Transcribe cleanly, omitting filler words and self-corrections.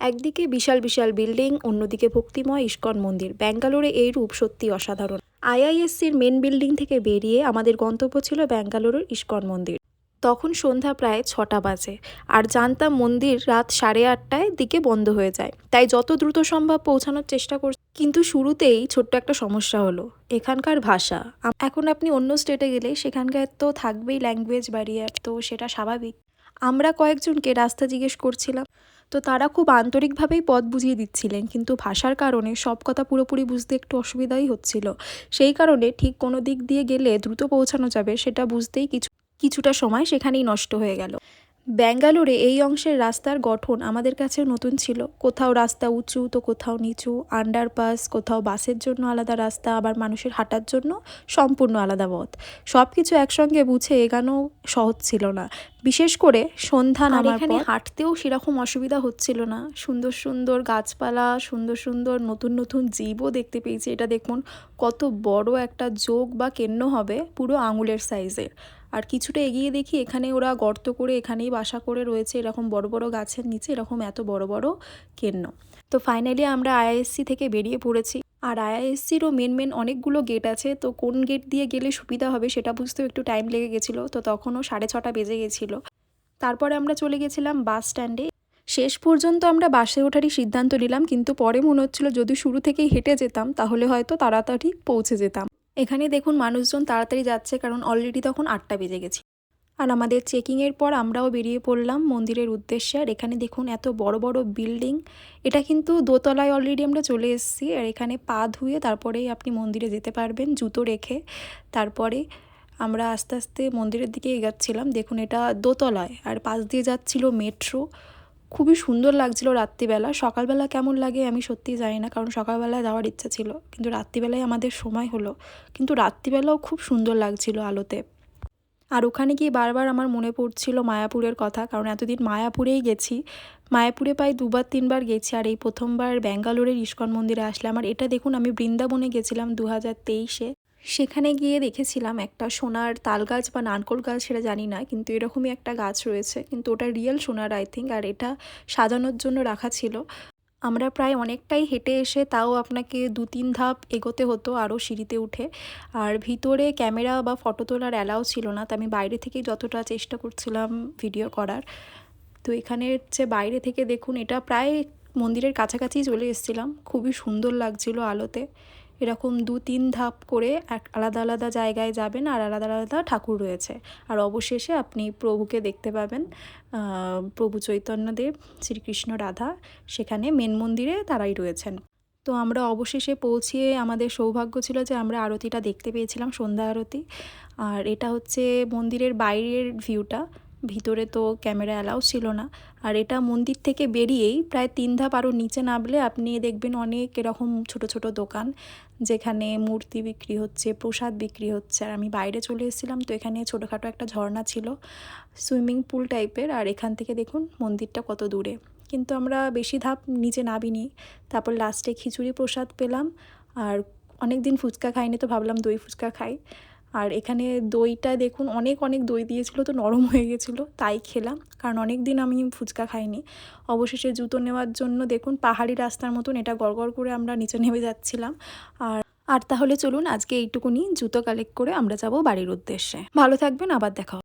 একদিকে বিশাল বিশাল বিল্ডিং, অন্যদিকে ভক্তিময় ইস্কন মন্দির। ব্যাঙ্গালোরে এই রূপ সত্যি অসাধারণ। আইআইএসসির মেন বিল্ডিং থেকে বেরিয়ে আমাদের গন্তব্য ছিল ব্যাঙ্গালোরের ইস্কন মন্দির। তখন সন্ধ্যা প্রায় 6টা বাজে, আর জানতাম মন্দির রাত 8:30টায় দিকে বন্ধ হয়ে যায়, তাই যত দ্রুত সম্ভব পৌঁছানোর চেষ্টা করছি। কিন্তু শুরুতেই ছোট্ট একটা সমস্যা হলো, এখানকার ভাষা। এখন আপনি অন্য স্টেটে গেলে সেখানকার তো থাকবেই ল্যাঙ্গুয়েজ ব্যারিয়ার, তো সেটা স্বাভাবিক। আমরা কয়েকজনকে রাস্তা জিজ্ঞেস করছিলাম, তো তারা খুব আন্তরিকভাবেই পথ বুঝিয়ে দিচ্ছিলেন, কিন্তু ভাষার কারণে সব কথা পুরোপুরি বুঝতে একটু অসুবিধাই হচ্ছিল। সেই কারণে ঠিক কোনো দিক দিয়ে গেলে দ্রুত পৌঁছানো যাবে সেটা বুঝতেই কিছুটা সময় সেখানেই নষ্ট হয়ে গেল। ব্যাঙ্গালোরে এই অংশের রাস্তার গঠন আমাদের কাছেও নতুন ছিল। কোথাও রাস্তা উঁচু, তো কোথাও নিচু, আন্ডারপাস, কোথাও বাসের জন্য আলাদা রাস্তা, আবার মানুষের হাঁটার জন্য সম্পূর্ণ আলাদা পথ। সব কিছু একসঙ্গে বুঝে এগানো সহজ ছিল না, বিশেষ করে সন্ধ্যা নামার পর। হাঁটতেও সেরকম অসুবিধা হচ্ছিল না। সুন্দর সুন্দর গাছপালা, সুন্দর সুন্দর নতুন নতুন জীবও দেখতে পেয়েছি। এটা দেখুন কত বড় একটা যোগ বা কেন্ন হবে, পুরো আঙুলের সাইজের। আর কিছুটা এগিয়ে দেখি এখানে ওরা গর্ত করে এখানেই বাসা করে রয়েছে, এরকম বড় বড় গাছের নিচে এরকম এত বড় বড় কেন্ন। তো ফাইনালি আমরা আইআইএসসি থেকে বেরিয়ে পড়েছি। আর আইআইএসসিরও মেন অনেকগুলো গেট আছে, তো কোন গেট দিয়ে গেলে সুবিধা হবে সেটা বুঝতেও একটু টাইম লেগে গেছিলো। তো তখনও 6:30 বেজে গেছিলো। তারপরে আমরা চলে গেছিলাম বাস স্ট্যান্ডে। শেষ পর্যন্ত আমরা বাসে ওঠারই সিদ্ধান্ত নিলাম, কিন্তু পরে মনে হচ্ছিল যদি শুরু থেকেই হেঁটে যেতাম তাহলে হয়তো তাড়াতাড়ি পৌঁছে যেতাম। এখানে দেখুন মানুষজন তাড়াতাড়ি যাচ্ছে, কারণ অলরেডি তখন 8টা বেজে গেছে। আর আমাদের চেকিংয়ের পর আমরাও বেরিয়ে পড়লাম মন্দিরের উদ্দেশ্যে। আর এখানে দেখুন এত বড় বড় বিল্ডিং। এটা কিন্তু দোতলায় অলরেডি আমরা চলে এসেছি। আর এখানে পা ধুয়ে তারপরেই আপনি মন্দিরে যেতে পারবেন, জুতো রেখে। তারপরে আমরা আস্তে আস্তে মন্দিরের দিকে এগাচ্ছিলাম। দেখুন এটা দোতলায়, আর পাশ দিয়ে যাচ্ছিল মেট্রো। খুবই সুন্দর লাগছিল রাত্রিবেলা। সকালবেলা কেমন লাগে আমি সত্যিই জানি না, কারণ সকালবেলায় যাওয়ার ইচ্ছা ছিল, কিন্তু রাত্রিবেলায় আমাদের সময় হলো। কিন্তু রাত্রিবেলাও খুব সুন্দর লাগছিল আলোতে। আর ওখানে গিয়ে বারবার আমার মনে পড়ছিল মায়াপুরের কথা, কারণ এতদিন মায়াপুরেই গেছি। মায়াপুরে প্রায় 2-3বার গেছি, আর এই প্রথমবার ব্যাঙ্গালোরের ইস্কন মন্দিরে আসলাম। আর এটা দেখুন আমি বৃন্দাবনে গেছিলাম 2023-এ। সেখানে গিয়ে দেখেছিলাম একটা সোনার তাল গাছ বা নারকোল গাছ, সেটা জানি না, কিন্তু এরকমই একটা গাছ রয়েছে, কিন্তু ওটা রিয়েল সোনার আই থিঙ্ক। আর এটা সাজানোর জন্য রাখা ছিল। আমরা প্রায় অনেকটাই হেঁটে এসে তাও আপনাকে 2-3 ধাপ এগোতে হতো আরও সিঁড়িতে উঠে। আর ভিতরে ক্যামেরা বা ফটো তোলার অ্যালাউ ছিল না, তো আমি বাইরে থেকেই যতটা চেষ্টা করছিলাম ভিডিও করার। তো এখানে হচ্ছে বাইরে থেকে দেখুন এটা প্রায় মন্দিরের কাছাকাছি চলে এসেছিলাম। খুবই সুন্দর লাগছিল আলোতে। এরকম 2-3 ধাপ করে আলাদা আলাদা জায়গায় যাবেন, আর আলাদা আলাদা ঠাকুর রয়েছে। আর অবশেষে আপনি প্রভুকে দেখতে পাবেন, প্রভু চৈতন্যদেব, শ্রীকৃষ্ণ, রাধা সেখানে মেন মন্দিরে তারাই রয়েছেন। তো আমরা অবশেষে পৌঁছিয়ে আমাদের সৌভাগ্য ছিল যে আমরা আরতিটা দেখতে পেয়েছিলাম, সন্ধ্যা আরতি। আর এটা হচ্ছে মন্দিরের বাইরের ভিউটা, ভিতরে তো ক্যামেরা অ্যালাউ ছিল না। আর এটা মন্দির থেকে বেরিয়েই প্রায় 3 ধাপ আরও নিচে নামলে আপনি দেখবেন অনেক এরকম ছোট ছোট দোকান, যেখানে মূর্তি বিক্রি হচ্ছে, প্রসাদ বিক্রি হচ্ছে। আর আমি বাইরে চলে এসেছিলাম, তো এখানে ছোটোখাটো একটা ঝর্ণা ছিল, সুইমিং পুল টাইপের। আর এখান থেকে দেখুন মন্দিরটা কত দূরে, কিন্তু আমরা বেশি ধাপ নিচে নামিনি। তারপর লাস্টে খিচুড়ি প্রসাদ পেলাম। আর অনেক দিন ফুচকা খাইনি, তো ভাবলাম দই ফুচকা খাই। আর এখানে দইটা দেখুন অনেক অনেক দই দিয়েছিল, তো নরম হয়ে গেছিলো, তাই খেলাম, কারণ অনেক দিন আমি ফুচকা খাইনি। অবশেষে জুতো নেওয়ার জন্য দেখুন পাহাড়ি রাস্তার মতন এটা গড়গড় করে আমরা নিচে নেমে যাচ্ছিলাম। আর তাহলে চলুন আজকে এইটুকুনি, জুতো কালেক্ট করে আমরা যাব বাড়ির উদ্দেশ্যে। ভালো থাকবেন, আবার দেখা হবে।